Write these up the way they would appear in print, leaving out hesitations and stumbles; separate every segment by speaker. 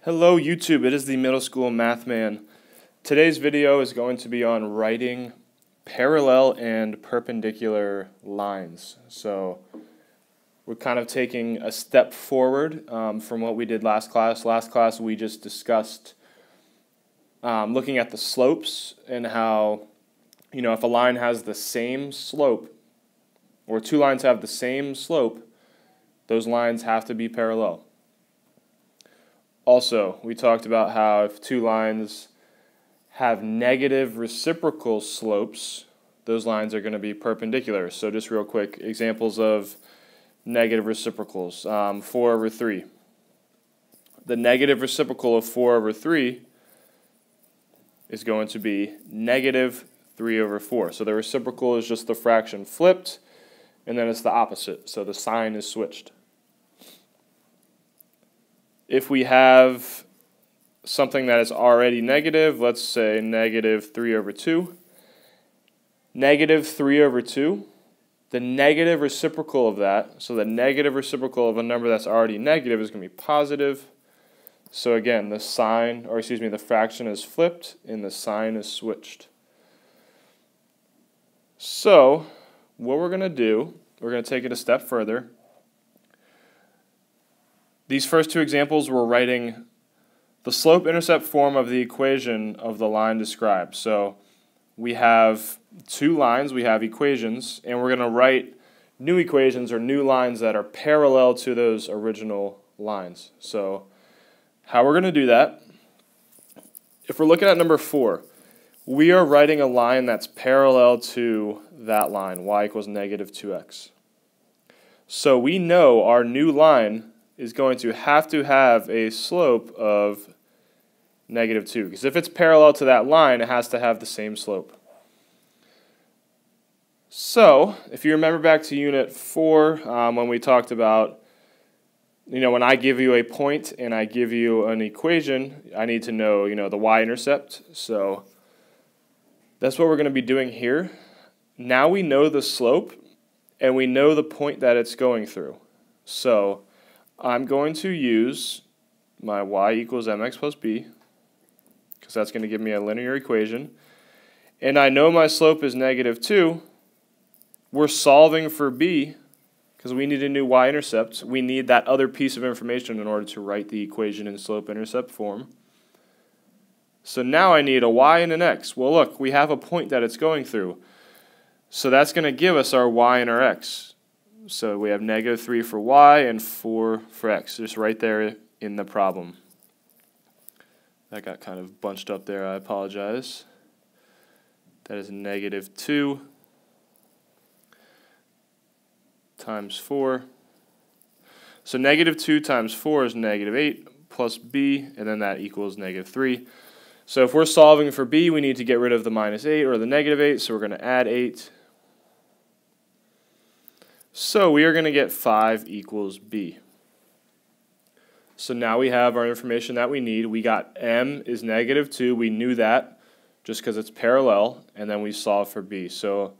Speaker 1: Hello YouTube, it is the Middle School Math Man. Today's video is going to be on writing parallel and perpendicular lines. So we're kind of taking a step forward from what we did last class. Last class we just discussed looking at the slopes and how, if a line has the same slope, or two lines have the same slope, those lines have to be parallel. Also, we talked about how if two lines have negative reciprocal slopes, those lines are going to be perpendicular. So just real quick, examples of negative reciprocals. 4/3. The negative reciprocal of 4/3 is going to be negative 3/4. So the reciprocal is just the fraction flipped, and then it's the opposite. So the sign is switched. If we have something that is already negative, let's say negative 3/2. Negative 3/2, the negative reciprocal of that, so the negative reciprocal of a number that's already negative is going to be positive. So again, the fraction is flipped and the sign is switched. So what we're going to do, we're going to take it a step further. These first two examples, we're writing the slope-intercept form of the equation of the line described. So we have two lines, we have equations, and we're going to write new equations or new lines that are parallel to those original lines. So how we're going to do that, if we're looking at number 4, we are writing a line that's parallel to that line, y equals negative 2x. So we know our new line is going to have a slope of negative 2. Because if it's parallel to that line, it has to have the same slope. So, if you remember back to Unit 4, when we talked about, when I give you a point and I give you an equation, I need to know, the y-intercept. So, that's what we're going to be doing here. Now we know the slope, and we know the point that it's going through. So, I'm going to use my y equals mx plus b, because that's going to give me a linear equation. And I know my slope is negative 2. We're solving for b, because we need a new y-intercept. We need that other piece of information in order to write the equation in slope-intercept form. So now I need a y and an x. Well, look, we have a point that it's going through. So that's going to give us our y and our x. So we have negative 3 for y and 4 for x, just right there in the problem. That got kind of bunched up there, I apologize. That is negative 2 times 4. So negative 2 times 4 is negative 8 plus b, and then that equals negative 3. So if we're solving for b, we need to get rid of the minus 8 or the negative 8, so we're going to add 8. So we are going to get 5 equals b. So now we have our information that we need. We got m is negative 2. We knew that just because it's parallel, and then we solve for b. So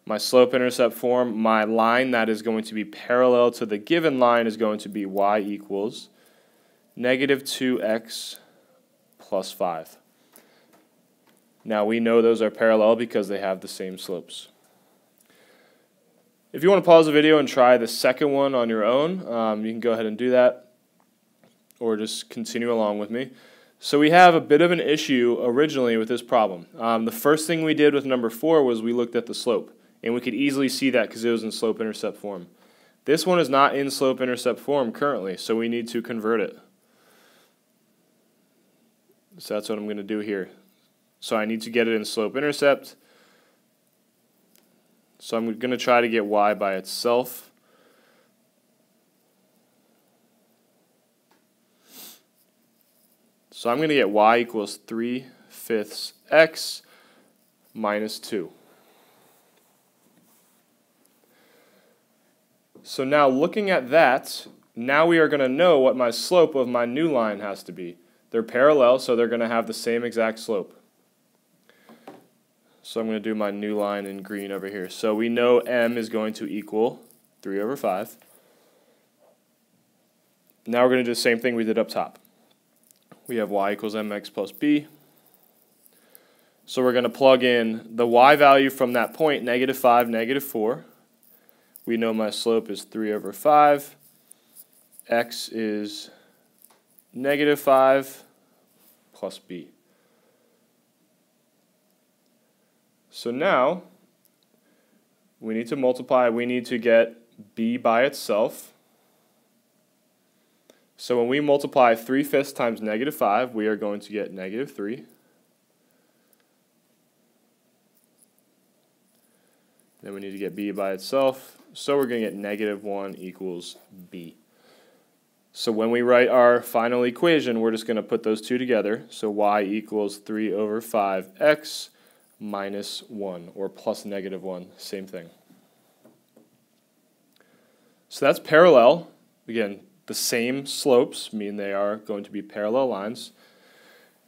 Speaker 1: my slope-intercept form, my line that is going to be parallel to the given line is going to be y equals negative 2x plus 5. Now we know those are parallel because they have the same slopes. If you want to pause the video and try the second one on your own, you can go ahead and do that, or just continue along with me. So we have a bit of an issue originally with this problem. The first thing we did with number 4 was we looked at the slope, and we could easily see that because it was in slope-intercept form. This one is not in slope-intercept form currently, so we need to convert it. So that's what I'm going to do here. So I need to get it in slope-intercept. So I'm going to try to get y by itself. So I'm going to get y equals 3/5 x minus 2. So now looking at that, now we are going to know what my slope of my new line has to be. They're parallel, so they're going to have the same exact slope. So I'm going to do my new line in green over here. So we know m is going to equal 3/5. Now we're going to do the same thing we did up top. we have y equals mx plus b. So we're going to plug in the y value from that point, -5, -4. We know my slope is 3 over 5. X is -5 plus b. So now we need to multiply, we need to get b by itself. So when we multiply 3/5 times -5, we are going to get -3. Then we need to get b by itself. So we're going to get -1 equals b. So when we write our final equation, we're just going to put those two together. So y equals 3 over 5x minus 1, or plus -1, same thing. So that's parallel. Again, the same slopes mean they are going to be parallel lines.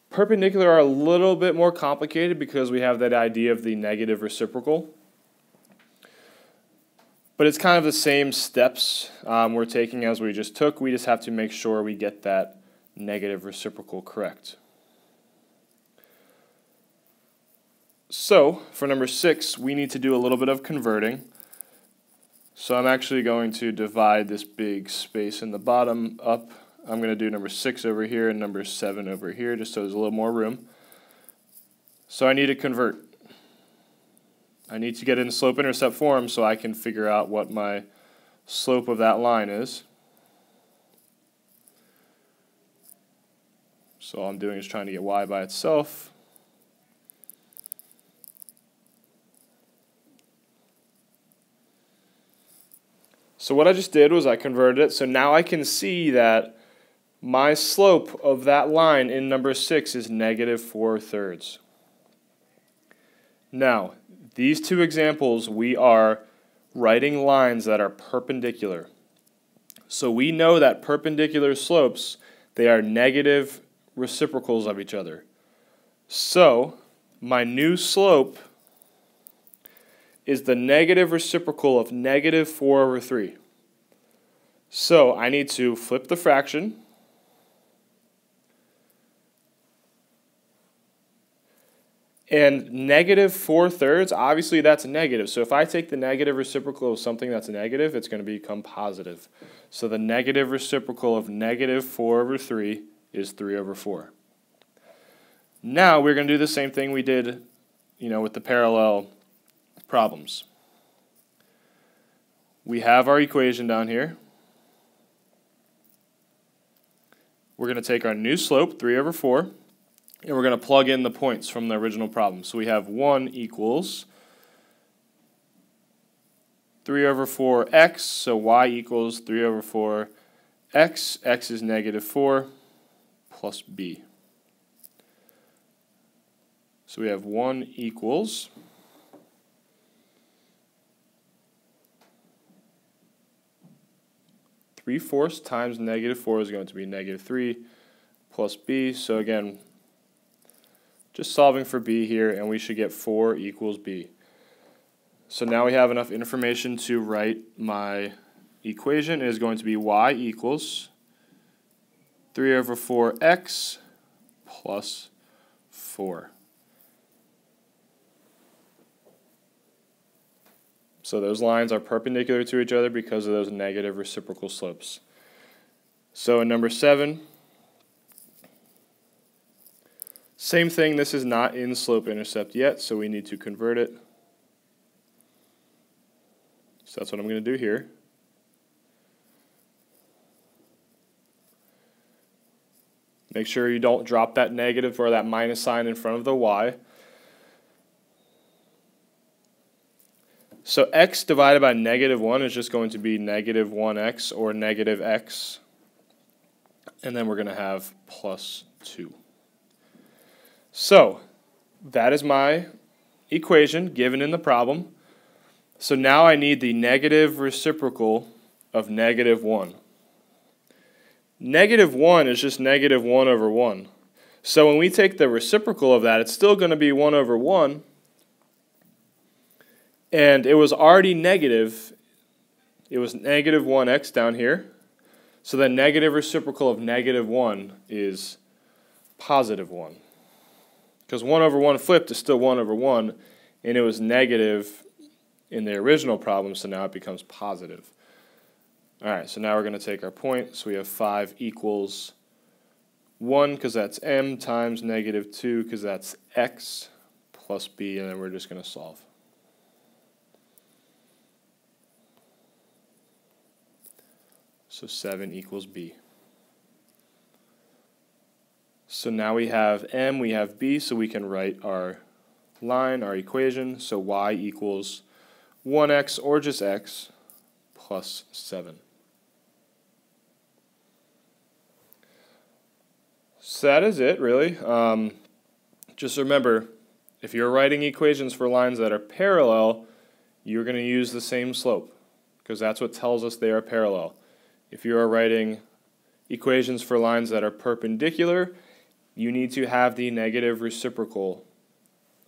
Speaker 1: Perpendicular are a little bit more complicated because we have that idea of the negative reciprocal. But it's kind of the same steps we're taking as we just took. We just have to make sure we get that negative reciprocal correct. So for number 6, we need to do a little bit of converting. So I'm actually going to divide this big space in the bottom up. I'm going to do number 6 over here and number 7 over here, just so there's a little more room. So I need to convert. I need to get it in slope-intercept form so I can figure out what my slope of that line is. So all I'm doing is trying to get y by itself. So what I just did was I converted it, so now I can see that my slope of that line in number 6 is -4/3. Now, these two examples, we are writing lines that are perpendicular. So we know that perpendicular slopes, they are negative reciprocals of each other. So my new slope is the negative reciprocal of -4/3. So I need to flip the fraction. And -4/3, obviously that's negative. So if I take the negative reciprocal of something that's negative, it's going to become positive. So the negative reciprocal of -4/3 is 3/4. Now we're going to do the same thing we did, with the parallel problems. We have our equation down here. We're going to take our new slope, 3/4. And we're going to plug in the points from the original problem. So we have 1 equals 3/4x, so y equals 3/4x, x is -4, plus b. So we have 1 equals 3/4 times -4 is going to be -3 plus b. So again, just solving for b here, and we should get 4 equals b. So now we have enough information to write my equation. It is going to be y equals 3/4x plus 4. So those lines are perpendicular to each other because of those negative reciprocal slopes. So in number 7, same thing, this is not in slope-intercept yet, so we need to convert it. So that's what I'm going to do here. Make sure you don't drop that negative or that minus sign in front of the y. So x divided by -1 is just going to be -1x or -x. And then we're going to have plus 2. So that is my equation given in the problem. So now I need the negative reciprocal of -1. -1 is just -1/1. So when we take the reciprocal of that, it's still going to be 1/1. And it was already negative. It was -1x down here. So the negative reciprocal of -1 is positive 1. Because 1 over 1 flipped is still 1 over 1, and it was negative in the original problem, so now it becomes positive. All right, so now we're going to take our point. So we have 5 equals 1, because that's m, times negative 2, because that's x, plus b, and then we're just going to solve. So 7 equals b. So now we have m, we have b, so we can write our line, our equation. So y equals 1x, or just x, plus 7. So that is it, really. Just remember, if you're writing equations for lines that are parallel, you're going to use the same slope, because that's what tells us they are parallel. If you are writing equations for lines that are perpendicular, you need to have the negative reciprocal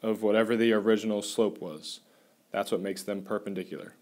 Speaker 1: of whatever the original slope was. That's what makes them perpendicular.